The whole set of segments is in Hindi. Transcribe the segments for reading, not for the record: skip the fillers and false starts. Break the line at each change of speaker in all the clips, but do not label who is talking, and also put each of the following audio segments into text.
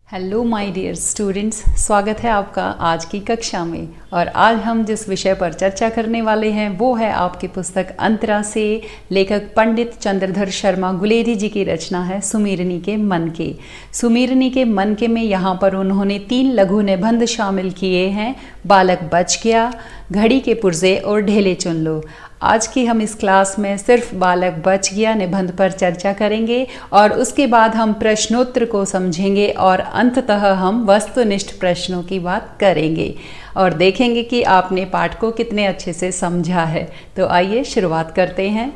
हेलो माय डियर स्टूडेंट्स, स्वागत है आपका आज की कक्षा में। और आज हम जिस विषय पर चर्चा करने वाले हैं वो है आपकी पुस्तक अंतरा से लेखक पंडित चंद्रधर शर्मा गुलेरी जी की रचना है सुमीरनी के मन के। सुमीरनी के मन के में यहाँ पर उन्होंने 3 लघु निबंध शामिल किए हैं। बालक बच गया, घड़ी के पुर्जे और ढेले चुन लो। आज की हम इस क्लास में सिर्फ बालक बच गया निबंध पर चर्चा करेंगे और उसके बाद हम प्रश्नोत्तर को समझेंगे और अंततः हम वस्तुनिष्ठ प्रश्नों की बात करेंगे और देखेंगे कि आपने पाठ को कितने अच्छे से समझा है। तो आइए शुरुआत करते हैं।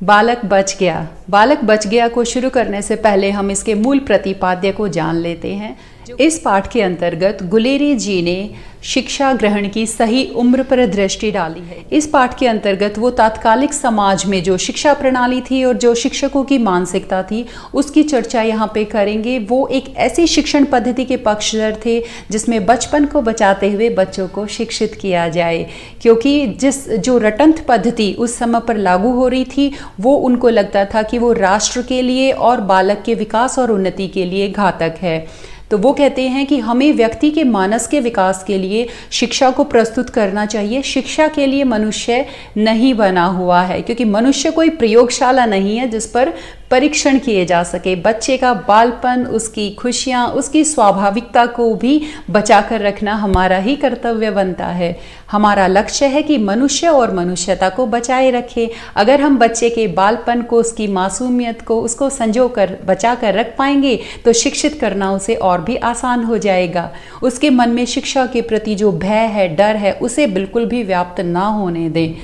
बालक बच गया। बालक बच गया को शुरू करने से पहले हम इसके मूल प्रतिपाद्य को जान लेते हैं। इस पाठ के अंतर्गत गुलेरी जी ने शिक्षा ग्रहण की सही उम्र पर दृष्टि डाली है। इस पाठ के अंतर्गत वो तात्कालिक समाज में जो शिक्षा प्रणाली थी और जो शिक्षकों की मानसिकता थी उसकी चर्चा यहाँ पे करेंगे। वो एक ऐसी शिक्षण पद्धति के पक्षधर थे जिसमें बचपन को बचाते हुए बच्चों को शिक्षित किया जाए, क्योंकि जो रटंत पद्धति उस समय पर लागू हो रही थी वो उनको लगता था कि वो राष्ट्र के लिए और बालक के विकास और उन्नति के लिए घातक है। तो वो कहते हैं कि हमें व्यक्ति के मानस के विकास के लिए शिक्षा को प्रस्तुत करना चाहिए। शिक्षा के लिए मनुष्य नहीं बना हुआ है, क्योंकि मनुष्य कोई प्रयोगशाला नहीं है जिस पर परीक्षण किए जा सके। बच्चे का बालपन, उसकी खुशियाँ, उसकी स्वाभाविकता को भी बचा कर रखना हमारा ही कर्तव्य बनता है। हमारा लक्ष्य है कि मनुष्य और मनुष्यता को बचाए रखे। अगर हम बच्चे के बालपन को, उसकी मासूमियत को, उसको संजो कर बचा कर रख पाएंगे तो शिक्षित करना उसे और भी आसान हो जाएगा। उसके मन में शिक्षा के प्रति जो भय है, डर है, उसे बिल्कुल भी व्याप्त ना होने दें।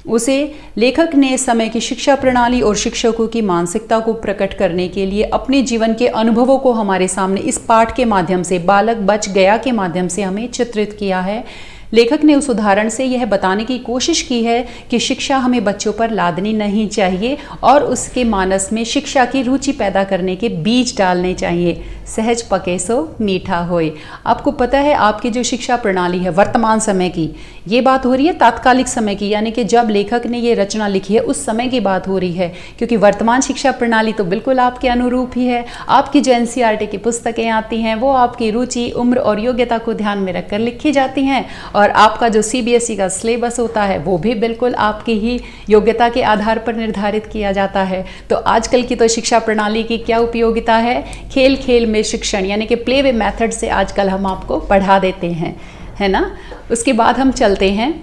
उसे लेखक ने समय की शिक्षा प्रणाली और शिक्षकों की मानसिकता को प्रकट करने के लिए अपने जीवन के अनुभवों को हमारे सामने इस पाठ के माध्यम से, बालक बच गया के माध्यम से हमें चित्रित किया है। लेखक ने उस उदाहरण से यह बताने की कोशिश की है कि शिक्षा हमें बच्चों पर लादनी नहीं चाहिए और उसके मानस में शिक्षा की रुचि पैदा करने के बीज डालने चाहिए। सहज पके सो मीठा होए। आपको पता है आपकी जो शिक्षा प्रणाली है वर्तमान समय की, ये बात हो रही है तात्कालिक समय की, यानी कि जब लेखक ने ये रचना लिखी है उस समय की बात हो रही है, क्योंकि वर्तमान शिक्षा प्रणाली तो बिल्कुल आपके अनुरूप ही है। आपकी जो एनसीईआरटी की पुस्तकें आती हैं वो आपकी रुचि, उम्र और योग्यता को ध्यान में रखकर लिखी जाती हैं और आपका जो सीबीएसई का सिलेबस होता है वो भी बिल्कुल आपकी ही योग्यता के आधार पर निर्धारित किया जाता है। तो आजकल की तो शिक्षा प्रणाली की क्या उपयोगिता है? खेल खेल में शिक्षण, यानी कि प्ले वे मेथड से आजकल हम आपको पढ़ा देते हैं, है ना। उसके बाद हम चलते हैं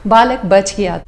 बालक बच गया।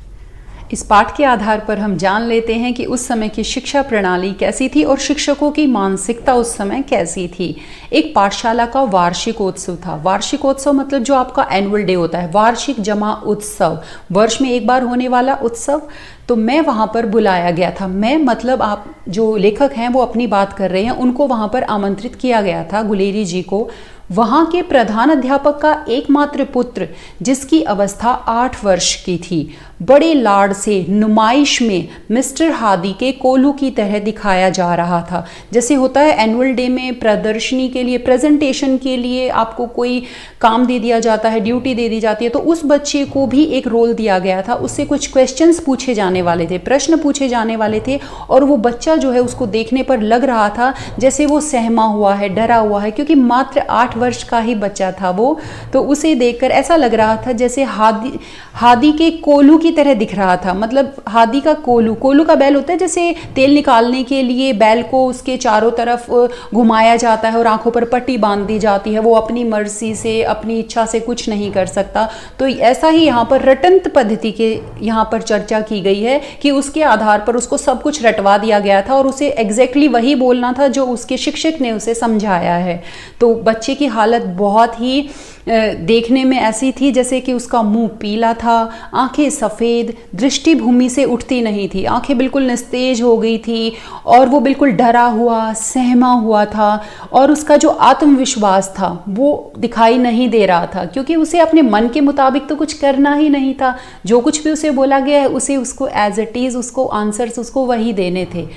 इस पाठ के आधार पर हम जान लेते हैं कि उस समय की शिक्षा प्रणाली कैसी थी और शिक्षकों की मानसिकता उस समय कैसी थी। एक पाठशाला का वार्षिकोत्सव था। वार्षिकोत्सव मतलब जो आपका एनुअल डे होता है, वार्षिक जमा उत्सव, वर्ष में एक बार होने वाला उत्सव। तो मैं वहाँ पर बुलाया गया था। मैं मतलब आप जो लेखक हैं वो अपनी बात कर रहे हैं, उनको वहाँ पर आमंत्रित किया गया था, गुलेरी जी को। वहाँ के प्रधान अध्यापक का एकमात्र पुत्र जिसकी अवस्था 8 वर्ष की थी, बड़े लाड से नुमाइश में मिस्टर हादी के कोल्हू की तरह दिखाया जा रहा था। जैसे होता है एनुअल डे में प्रदर्शनी के लिए, प्रेजेंटेशन के लिए आपको कोई काम दे दिया जाता है, ड्यूटी दे दी जाती है, तो उस बच्चे को भी एक रोल दिया गया था। उससे कुछ क्वेश्चंस पूछे जाने वाले थे, प्रश्न पूछे जाने वाले थे और वो बच्चा जो है उसको देखने पर लग रहा था जैसे वो सहमा हुआ है, डरा हुआ है, क्योंकि मात्र 8 वर्ष का ही बच्चा था वो। तो उसे देखकर ऐसा लग रहा था जैसे हादी के कोल्हू की तरह दिख रहा था। मतलब हादी का कोल्हू का बैल होता है, जैसे तेल निकालने के लिए बैल को उसके चारों तरफ घुमाया जाता है और आंखों पर पट्टी बांध दी जाती है, वो अपनी मर्जी से, अपनी इच्छा से कुछ नहीं कर सकता। तो ऐसा ही यहाँ पर रटंत पद्धति के यहाँ पर चर्चा की गई है कि उसके आधार पर उसको सब कुछ रटवा दिया गया था और उसे एग्जैक्टली वही बोलना था जो उसके शिक्षक ने उसे समझाया है। तो बच्चे की हालत बहुत ही देखने में ऐसी थी जैसे कि उसका मुंह पीला था, आंखें सफ़ेद, दृष्टि भूमि से उठती नहीं थी, आंखें बिल्कुल निस्तेज हो गई थी और वो बिल्कुल डरा हुआ, सहमा हुआ था और उसका जो आत्मविश्वास था वो दिखाई नहीं दे रहा था, क्योंकि उसे अपने मन के मुताबिक तो कुछ करना ही नहीं था। जो कुछ भी उसे बोला गया है उसे उसको एज इट इज़ उसको आंसर्स उसको वही देने थे।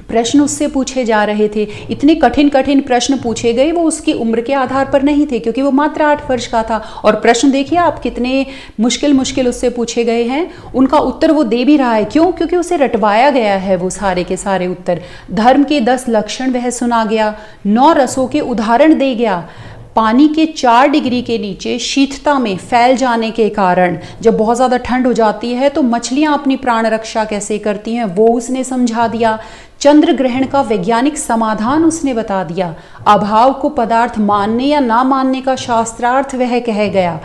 प्रश्न उससे पूछे जा रहे थे, इतने कठिन कठिन प्रश्न पूछे गए, वो उसकी उम्र के आधार पर नहीं थे क्योंकि वो मात्र 8 वर्ष का था। और प्रश्न देखिए आप कितने मुश्किल मुश्किल उससे पूछे गए हैं, उनका उत्तर वो दे भी रहा है। क्यों? क्योंकि उसे रटवाया गया है वो सारे के सारे उत्तर। धर्म के 10 लक्षण वह सुना गया, 9 रसों के उदाहरण दे गया, पानी के 4 डिग्री के नीचे शीतता में फैल जाने के कारण जब बहुत ज़्यादा ठंड हो जाती है तो मछलियाँ अपनी प्राण रक्षा कैसे करती हैं वो उसने समझा दिया। चंद्र ग्रहण का वैज्ञानिक समाधान उसने बता दिया। अभाव को पदार्थ मानने या ना मानने का शास्त्रार्थ वह कह गया।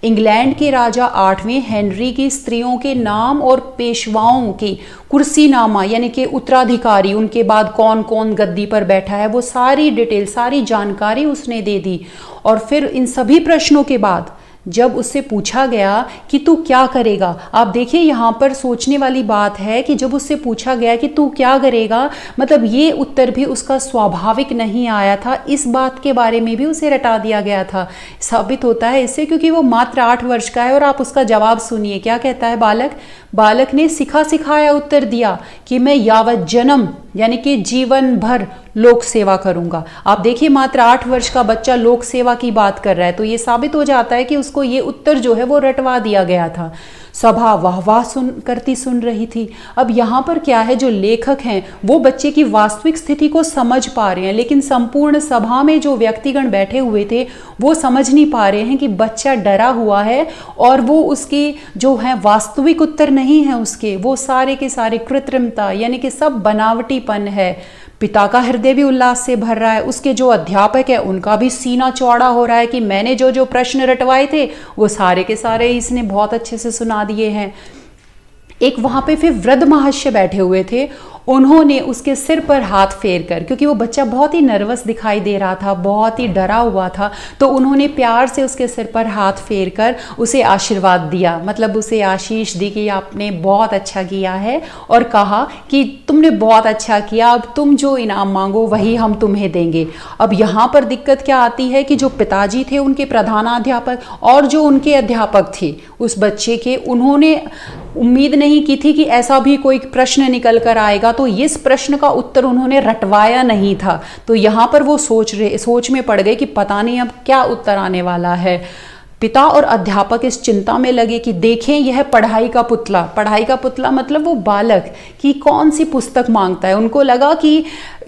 इंग्लैंड के राजा 8वें हेनरी की स्त्रियों के नाम और पेशवाओं की कुर्सीनामा यानी कि उत्तराधिकारी, उनके बाद कौन कौन गद्दी पर बैठा है, वो सारी डिटेल, सारी जानकारी उसने दे दी। और फिर इन सभी प्रश्नों के बाद जब उससे पूछा गया कि तू क्या करेगा, आप देखिए यहाँ पर सोचने वाली बात है कि जब उससे पूछा गया कि तू क्या करेगा, मतलब ये उत्तर भी उसका स्वाभाविक नहीं आया था, इस बात के बारे में भी उसे रटा दिया गया था। साबित होता है इससे क्योंकि वो मात्र 8 वर्ष का है। और आप उसका जवाब सुनिए, क्या कहता है बालक ने सिखा सिखाया उत्तर दिया कि मैं यावत जन्म यानी कि जीवन भर लोक सेवा करूंगा। आप देखिए मात्र 8 वर्ष का बच्चा लोक सेवा की बात कर रहा है, तो ये साबित हो जाता है कि उसको ये उत्तर जो है वो रटवा दिया गया था। सभा वाह वाह सुन रही थी। अब यहाँ पर क्या है, जो लेखक हैं वो बच्चे की वास्तविक स्थिति को समझ पा रहे हैं, लेकिन संपूर्ण सभा में जो व्यक्तिगण बैठे हुए थे वो समझ नहीं पा रहे हैं कि बच्चा डरा हुआ है और वो उसके जो है वास्तविक उत्तर नहीं है उसके, वो सारे के सारे कृत्रिमता यानी कि सब बनावटीपन है। पिता का हृदय भी उल्लास से भर रहा है, उसके जो अध्यापक है उनका भी सीना चौड़ा हो रहा है कि मैंने जो जो प्रश्न रटवाए थे वो सारे के सारे इसने बहुत अच्छे से सुना दिए हैं। एक वहां पे फिर वृद्ध महाशय बैठे हुए थे, उन्होंने उसके सिर पर हाथ फेर कर, क्योंकि वो बच्चा बहुत ही नर्वस दिखाई दे रहा था, बहुत ही डरा हुआ था, तो उन्होंने प्यार से उसके सिर पर हाथ फेर कर उसे आशीर्वाद दिया, मतलब उसे आशीष दी कि आपने बहुत अच्छा किया है, और कहा कि तुमने बहुत अच्छा किया, अब तुम जो इनाम मांगो वही हम तुम्हें देंगे। अब यहाँ पर दिक्कत क्या आती है कि जो पिताजी थे उनके प्रधानाध्यापक और जो उनके अध्यापक थे उस बच्चे के, उन्होंने उम्मीद नहीं की थी कि ऐसा भी कोई प्रश्न निकल कर आएगा, तो इस प्रश्न का उत्तर उन्होंने रटवाया नहीं था। तो यहाँ पर वो सोच में पड़ गए कि पता नहीं अब क्या उत्तर आने वाला है। पिता और अध्यापक इस चिंता में लगे कि देखें यह पढ़ाई का पुतला मतलब वो बालक की कौन सी पुस्तक मांगता है। उनको लगा कि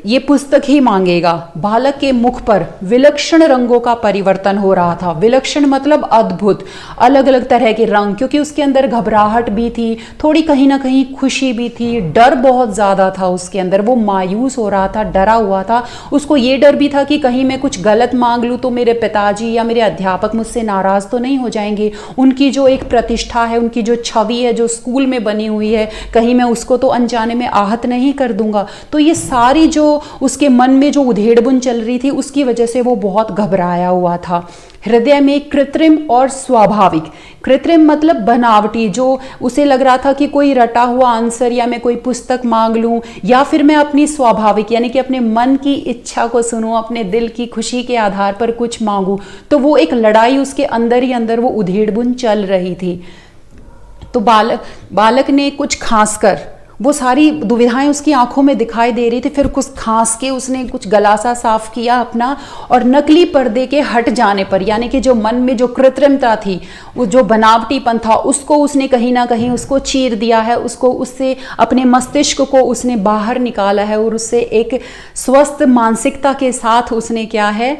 ये पुस्तक ही मांगेगा। बालक के मुख पर विलक्षण रंगों का परिवर्तन हो रहा था। विलक्षण मतलब अद्भुत, अलग अलग तरह के रंग, क्योंकि उसके अंदर घबराहट भी थी, थोड़ी कहीं ना कहीं खुशी भी थी, डर बहुत ज़्यादा था उसके अंदर। वो मायूस हो रहा था, डरा हुआ था। उसको ये डर भी था कि कहीं मैं कुछ गलत मांग लूँ तो मेरे पिताजी या मेरे अध्यापक मुझसे नाराज़ तो नहीं हो जाएंगे। उनकी जो एक प्रतिष्ठा है, उनकी जो छवि है जो स्कूल में बनी हुई है, कहीं मैं उसको तो अनजाने में आहत नहीं कर दूंगा। तो ये सारी जो उसके मन में जो उधेड़बुन चल रही थी उसकी वजह से वो बहुत घबराया हुआ था। हृदय में कृत्रिम और स्वाभाविक, कृत्रिम मतलब बनावटी, जो उसे लग रहा था कि कोई रटा हुआ आंसर या मैं कोई पुस्तक मांग लूं, या फिर मैं अपनी स्वाभाविक यानी कि अपने मन की इच्छा को सुनूं, अपने दिल की खुशी के आधार पर कुछ मांगूं। तो वो एक लड़ाई उसके अंदर ही अंदर वो उधेड़बुन चल रही थी। तो बालक ने कुछ खास कर, वो सारी दुविधाएं उसकी आंखों में दिखाई दे रही थी, फिर कुछ खांस के उसने कुछ गला सा साफ किया अपना, और नकली पर्दे के हट जाने पर यानी कि जो मन में जो कृत्रिमता थी, वो जो बनावटीपन था, उसको उसने कहीं ना कहीं उसको चीर दिया है, उसको उससे अपने मस्तिष्क को उसने बाहर निकाला है, और उससे एक स्वस्थ मानसिकता के साथ उसने क्या है,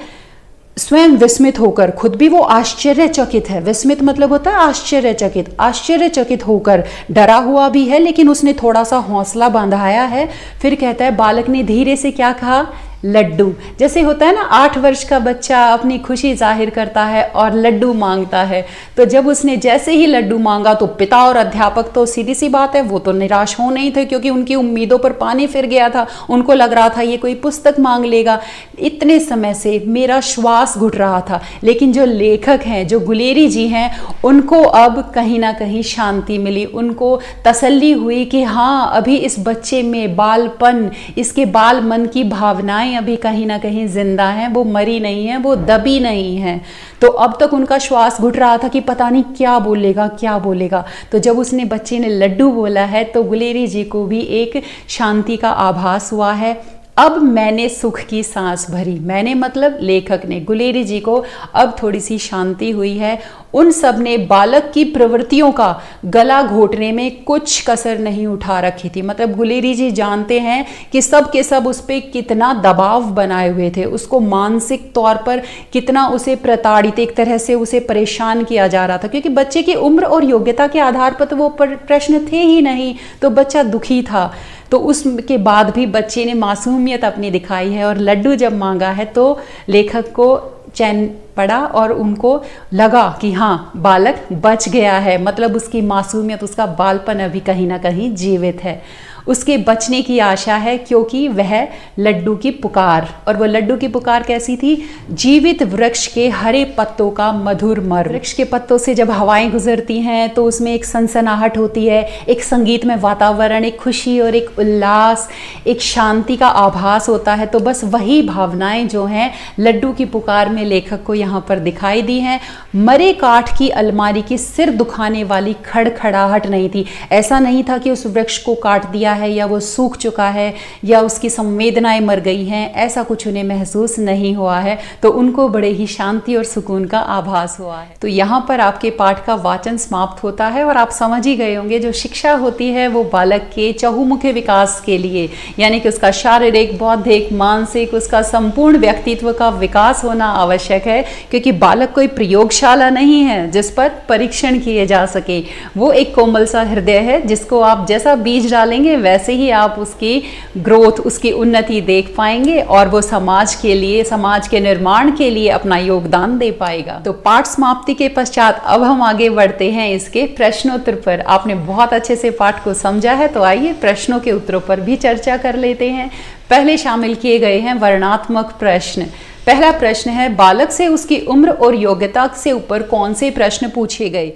स्वयं विस्मित होकर, खुद भी वो आश्चर्यचकित है। विस्मित मतलब होता है आश्चर्यचकित, आश्चर्यचकित होकर, डरा हुआ भी है लेकिन उसने थोड़ा सा हौसला बांधाया है। फिर कहता है, बालक ने धीरे से क्या कहा, लड्डू। जैसे होता है ना 8 वर्ष का बच्चा अपनी खुशी जाहिर करता है और लड्डू मांगता है, तो जब उसने जैसे ही लड्डू मांगा तो पिता और अध्यापक तो सीधी सी बात है वो तो निराश हो नहीं थे, क्योंकि उनकी उम्मीदों पर पानी फिर गया था। उनको लग रहा था ये कोई पुस्तक मांग लेगा। इतने समय से मेरा श्वास घुट रहा था, लेकिन जो लेखक हैं, जो गुलेरी जी हैं, उनको अब कहीं ना कहीं शांति मिली, उनको तसल्ली हुई कि हाँ, अभी इस बच्चे में बालपन, इसके बाल मन की भावनाएं भावनाएं अभी कहीं ना कहीं जिंदा हैं, वो मरी नहीं है, वो दबी नहीं है। तो अब तक उनका श्वास घुट रहा था कि पता नहीं क्या बोलेगा क्या बोलेगा। तो जब उसने बच्चे ने लड्डू बोला है तो गुलेरी जी को भी एक शांति का आभास हुआ है। अब मैंने सुख की सांस भरी, मैंने मतलब लेखक ने, गुलेरी जी को अब थोड़ी सी शांति हुई है। उन सब ने बालक की प्रवृत्तियों का गला घोटने में कुछ कसर नहीं उठा रखी थी। मतलब गुलेरी जी जानते हैं कि सब के सब उस पर कितना दबाव बनाए हुए थे, उसको मानसिक तौर पर कितना उसे प्रताड़ित, एक तरह से उसे परेशान किया जा रहा था, क्योंकि बच्चे की उम्र और योग्यता के आधार पर तो वो प्रश्न थे ही नहीं, तो बच्चा दुखी था। तो उसके बाद भी बच्चे ने मासूमियत अपनी दिखाई है और लड्डू जब मांगा है तो लेखक को चैन पड़ा और उनको लगा कि हाँ, बालक बच गया है, मतलब उसकी मासूमियत, उसका बालपन अभी कहीं ना कहीं जीवित है, उसके बचने की आशा है, क्योंकि वह लड्डू की पुकार, और वह लड्डू की पुकार कैसी थी? जीवित वृक्ष के हरे पत्तों का मधुर मर्म। वृक्ष के पत्तों से जब हवाएं गुजरती हैं तो उसमें एक सनसनाहट होती है, एक संगीतमय वातावरण, एक खुशी और एक उल्लास, एक शांति का आभास होता है। तो बस वही भावनाएं जो हैं लड्डू की पुकार में लेखक को यहाँ पर दिखाई दी हैं। मरे काठ की अलमारी की सिर दुखाने वाली खड़खड़ाहट नहीं थी। ऐसा नहीं था कि उस वृक्ष को काट दिया है या वो सूख चुका है या उसकी संवेदनाएं मर गई हैं, ऐसा कुछ उन्हें महसूस नहीं हुआ है। तो उनको बड़े ही शांति और सुकून का आभास हुआ है। तो यहाँ पर आपके पाठ का वाचन समाप्त होता है और आप समझ ही गए होंगे जो शिक्षा होती है वो बालक के चहुमुखी विकास के लिए, यानी कि उसका शारीरिक, बौद्धिक, मानसिक, उसका संपूर्ण व्यक्तित्व का विकास होना आवश्यक है, क्योंकि बालक कोई प्रयोगशाला नहीं है जिस पर परीक्षण किए जा सके। वो एक कोमल सा हृदय है जिसको आप जैसा बीज डालेंगे वैसे ही आप उसकी ग्रोथ, उसकी उन्नति देख पाएंगे और वो समाज के लिए, समाज के निर्माण के लिए अपना योगदान दे पाएगा। तो पाठ समाप्ति के पश्चात अब हम आगे बढ़ते हैं इसके प्रश्नोत्तर पर। आपने बहुत अच्छे से पाठ को समझा है, तो आइए प्रश्नों के उत्तरों पर भी चर्चा कर लेते हैं। पहले शामिल किए गए हैं वर्णनात्मक प्रश्न। पहला प्रश्न है, बालक से उसकी उम्र और योग्यता से ऊपर कौन से प्रश्न पूछे गए?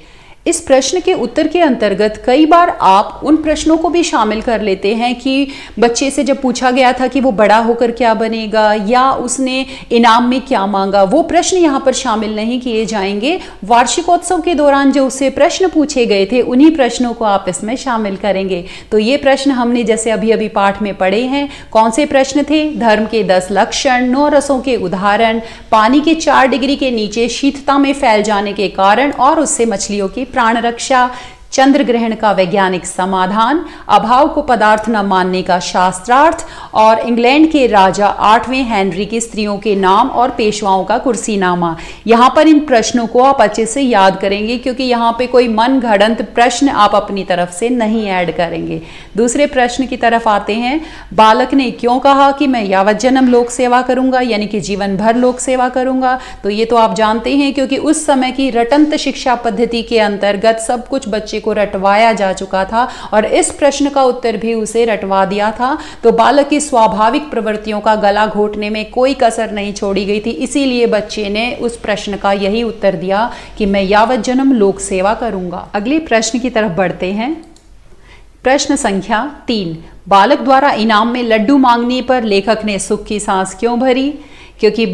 इस प्रश्न के उत्तर के अंतर्गत कई बार आप उन प्रश्नों को भी शामिल कर लेते हैं कि बच्चे से जब पूछा गया था कि वो बड़ा होकर क्या बनेगा या उसने इनाम में क्या मांगा, वो प्रश्न यहाँ पर शामिल नहीं किए जाएंगे। वार्षिकोत्सव के दौरान जो उससे प्रश्न पूछे गए थे उन्हीं प्रश्नों को आप इसमें शामिल करेंगे। तो ये प्रश्न हमने जैसे अभी अभी पाठ में पढ़े हैं। कौन से प्रश्न थे? धर्म के 10 लक्षण, 9 रसों के उदाहरण, पानी के 4 डिग्री के नीचे शीतता में फैल जाने के कारण और उससे मछलियों की प्राण रक्षा, चंद्र ग्रहण का वैज्ञानिक समाधान, अभाव को पदार्थ न मानने का शास्त्रार्थ और इंग्लैंड के राजा 8वें हेनरी की स्त्रियों के नाम और पेशवाओं का कुर्सीनामा। यहाँ पर इन प्रश्नों को आप अच्छे से याद करेंगे, क्योंकि यहाँ पे कोई मन घड़ंत प्रश्न आप अपनी तरफ से नहीं ऐड करेंगे। दूसरे प्रश्न की तरफ आते हैं। बालक ने क्यों कहा कि मैं यावत जन्म लोक सेवा करूंगा, यानी कि जीवन भर लोक सेवा करूंगा? तो ये तो आप जानते हैं, क्योंकि उस समय की रटंत शिक्षा पद्धति के अंतर्गत सब कुछ बच्चे को रटवाया जा चुका था और इस प्रश्न का उत्तर भी उसे रटवा दिया था। तो बालक की स्वाभाविक प्रवृत्तियों का गला घोटने में कोई कसर नहीं छोड़ी गई थी, इसीलिए बच्चे ने उस प्रश्न का यही उत्तर दिया कि मैं यावत जन्म लोक सेवा करूंगा। अगले प्रश्न की तरफ बढ़ते हैं। प्रश्न संख्या 3, बालक द्वारा इनाम में लड्डू मांगने पर लेखक ने सुख की सांस क्यों भरी? क्योंकि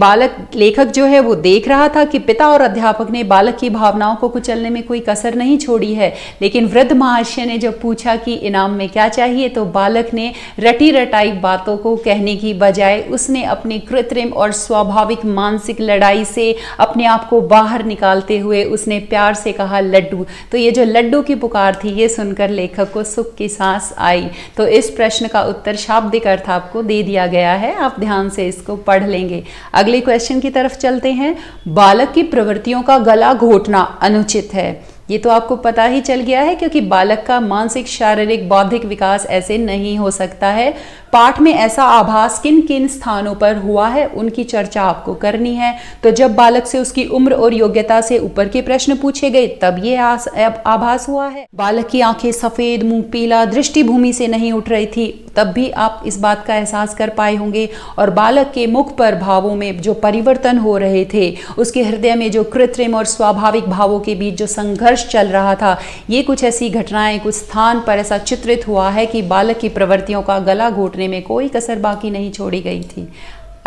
लेखक जो है वो देख रहा था कि पिता और अध्यापक ने बालक की भावनाओं को कुचलने में कोई कसर नहीं छोड़ी है। लेकिन वृद्ध महाशय ने जब पूछा कि इनाम में क्या चाहिए, तो बालक ने रटी रटाई बातों को कहने की बजाय उसने अपनी कृत्रिम और स्वाभाविक मानसिक लड़ाई से अपने आप को बाहर निकालते हुए उसने प्यार से कहा लड्डू। तो ये जो लड्डू की पुकार थी, ये सुनकर लेखक को सुख की सांस आई। तो इस प्रश्न का उत्तर शाब्दिक अर्थ आपको दे दिया गया है, आप ध्यान से इसको पढ़ लेंगे। अगले क्वेश्चन की तरफ चलते हैं। बालक की प्रवृत्तियों का गला घोटना अनुचित है। ये तो आपको पता ही चल गया है, क्योंकि बालक का मानसिक, शारीरिक, बौद्धिक विकास ऐसे नहीं हो सकता है। पाठ में ऐसा आभास किन किन स्थानों पर हुआ है उनकी चर्चा आपको करनी है। तो जब बालक से उसकी उम्र और योग्यता से ऊपर के प्रश्न पूछे गए तब ये आभास हुआ है। बालक की आंखें सफेद, मुंह पीला, दृष्टि भूमि से नहीं उठ रही थी, तब भी आप इस बात का एहसास कर पाए होंगे। और बालक के मुख पर भावों में जो परिवर्तन हो रहे थे, उसके हृदय में जो कृत्रिम और स्वाभाविक भावों के बीच जो संघर्ष चल रहा था, ये कुछ ऐसी घटनाएं कुछ स्थान पर ऐसा चित्रित हुआ है कि बालक की प्रवृत्तियों का गला घोटने में कोई कसर बाकी नहीं छोड़ी गई थी।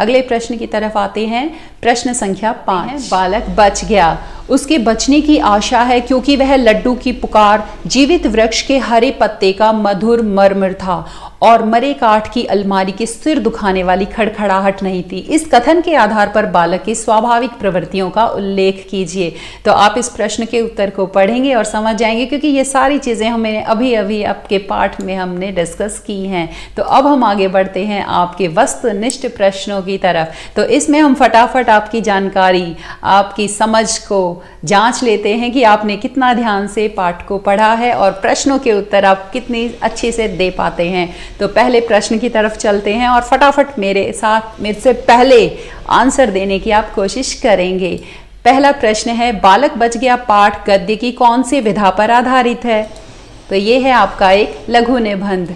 अगले प्रश्न की तरफ आते हैं। प्रश्न संख्या 5। बालक बच गया, उसके बचने की आशा है क्योंकि वह लड्डू की पुकार, जीवित वृक्ष के हरे पत्ते का मधुर मरमर था और मरे काठ की अलमारी के सिर दुखाने वाली खड़खड़ाहट नहीं थी। इस कथन के आधार पर बालक की स्वाभाविक प्रवृत्तियों का उल्लेख कीजिए। तो आप इस प्रश्न के उत्तर को पढ़ेंगे और समझ जाएंगे, क्योंकि ये सारी चीज़ें हमें अभी अभी आपके पाठ में हमने डिस्कस की हैं। तो अब हम आगे बढ़ते हैं आपके वस्तुनिष्ठ प्रश्नों की तरफ। तो इसमें हम फटाफट आपकी जानकारी, आपकी समझ को जांच लेते हैं कि आपने कितना ध्यान से पाठ को पढ़ा है और प्रश्नों के उत्तर आप कितनी अच्छे से दे पाते हैं। तो पहले प्रश्न की तरफ चलते हैं और फटाफट मेरे से पहले आंसर देने की आप कोशिश करेंगे। पहला प्रश्न है, बालक बच गया पाठ गद्य की कौन सी विधा पर आधारित है? तो ये है आपका एक लघु निबंध।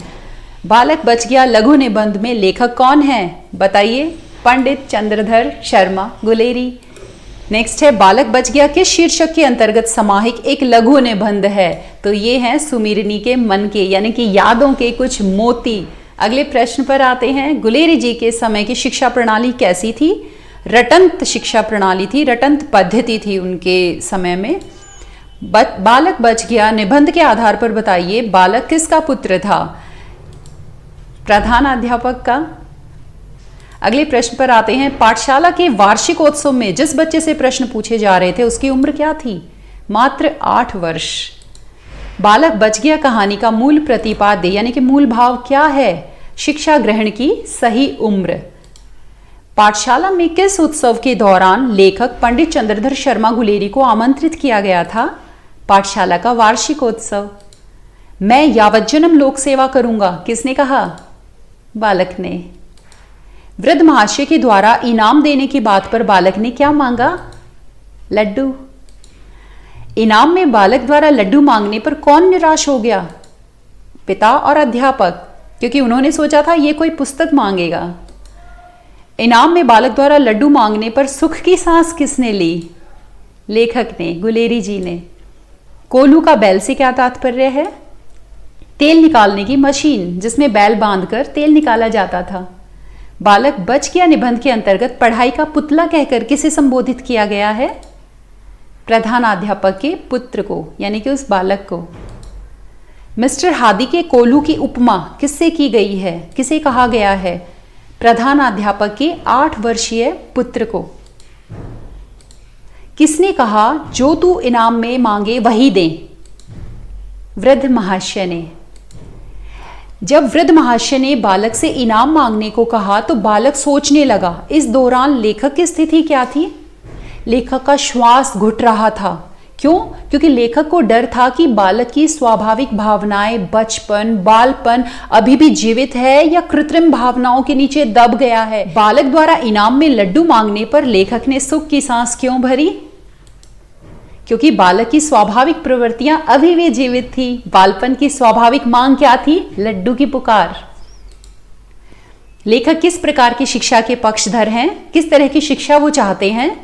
बालक बच गया लघु निबंध में लेखक कौन है बताइए? पंडित चंद्रधर शर्मा गुलेरी। नेक्स्ट है, बालक बच गया किस शीर्षक के अंतर्गत समाहिक एक लघु निबंध है? तो ये है सुमीरनी के मन के, यानी कि यादों के कुछ मोती। अगले प्रश्न पर आते हैं। गुलेरी जी के समय की शिक्षा प्रणाली कैसी थी? रटंत शिक्षा प्रणाली थी, रटंत पद्धति थी उनके समय में। बालक बच गया निबंध के आधार पर बताइए, बालक किसका पुत्र था? प्रधानाध्यापक का। अगले प्रश्न पर आते हैं। पाठशाला के वार्षिकोत्सव में जिस बच्चे से प्रश्न पूछे जा रहे थे उसकी उम्र क्या थी? मात्र 8 वर्ष। बालक बच गया कहानी का मूल प्रतिपाद्य यानी कि मूल भाव क्या है? शिक्षा ग्रहण की सही उम्र। पाठशाला में किस उत्सव के दौरान लेखक पंडित चंद्रधर शर्मा गुलेरी को आमंत्रित किया गया था? पाठशाला का वार्षिकोत्सव। मैं यावज्जन्म लोक सेवा करूंगा, किसने कहा? बालक ने। वृद्ध महाशय के द्वारा इनाम देने की बात पर बालक ने क्या मांगा? लड्डू। इनाम में बालक द्वारा लड्डू मांगने पर कौन निराश हो गया? पिता और अध्यापक, क्योंकि उन्होंने सोचा था ये कोई पुस्तक मांगेगा। इनाम में बालक द्वारा लड्डू मांगने पर सुख की सांस किसने ली? लेखक ने, गुलेरी जी ने। कोल्हू का बैल से क्या तात्पर्य है? तेल निकालने की मशीन, जिसमें बैल बांधकर तेल निकाला जाता था। बालक बच गया निबंध के अंतर्गत पढ़ाई का पुतला कहकर किसे संबोधित किया गया है? प्रधानाध्यापक के पुत्र को, यानी कि उस बालक को। मिस्टर हादी के कोल्हू की उपमा किससे की गई है? किसे कहा गया है? प्रधानाध्यापक के 8 वर्षीय पुत्र को। किसने कहा जो तू इनाम में मांगे वही दे? वृद्ध महाशय ने। जब वृद्ध महाशय ने बालक से इनाम मांगने को कहा तो बालक सोचने लगा। इस दौरान लेखक की स्थिति क्या थी? लेखक का श्वास घुट रहा था। क्यों? क्योंकि लेखक को डर था कि बालक की स्वाभाविक भावनाएं, बचपन, बालपन अभी भी जीवित है या कृत्रिम भावनाओं के नीचे दब गया है। बालक द्वारा इनाम में लड्डू मांगने पर लेखक ने सुख की सांस क्यों भरी? क्योंकि बालक की स्वाभाविक प्रवृत्तियां अभी भी जीवित थी। बालपन की स्वाभाविक मांग क्या थी? लड्डू की पुकार। लेखक किस प्रकार की शिक्षा के पक्षधर हैं? किस तरह की शिक्षा वो चाहते हैं?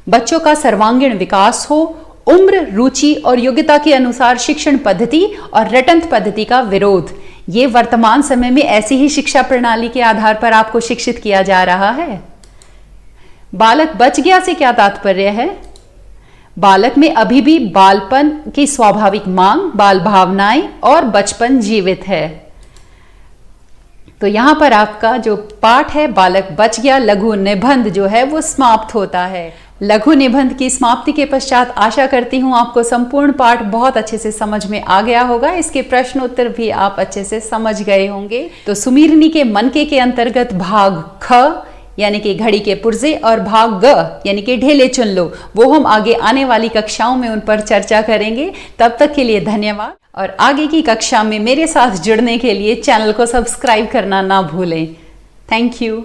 बच्चों का सर्वांगीण विकास हो, उम्र, रुचि और योग्यता के अनुसार शिक्षण पद्धति और रटंत पद्धति का विरोध। ये वर्तमान समय में ऐसी ही शिक्षा प्रणाली के आधार पर आपको शिक्षित किया जा रहा है। बालक बच गया से क्या तात्पर्य है? बालक में अभी भी बालपन की स्वाभाविक मांग, बाल भावनाएं और बचपन जीवित है। तो यहां पर आपका जो पाठ है बालक बच गया लघु निबंध जो है वो समाप्त होता है। लघु निबंध की समाप्ति के पश्चात आशा करती हूँ आपको संपूर्ण पाठ बहुत अच्छे से समझ में आ गया होगा। इसके प्रश्न उत्तर भी आप अच्छे से समझ गए होंगे। तो सुमीरनी के मनके के अंतर्गत भाग ख यानी कि घड़ी के पुर्जे और भाग ग यानी कि ढेले चुन लो, वो हम आगे आने वाली कक्षाओं में उन पर चर्चा करेंगे। तब तक के लिए धन्यवाद और आगे की कक्षा में मेरे साथ जुड़ने के लिए चैनल को सब्सक्राइब करना ना भूलें। Thank you.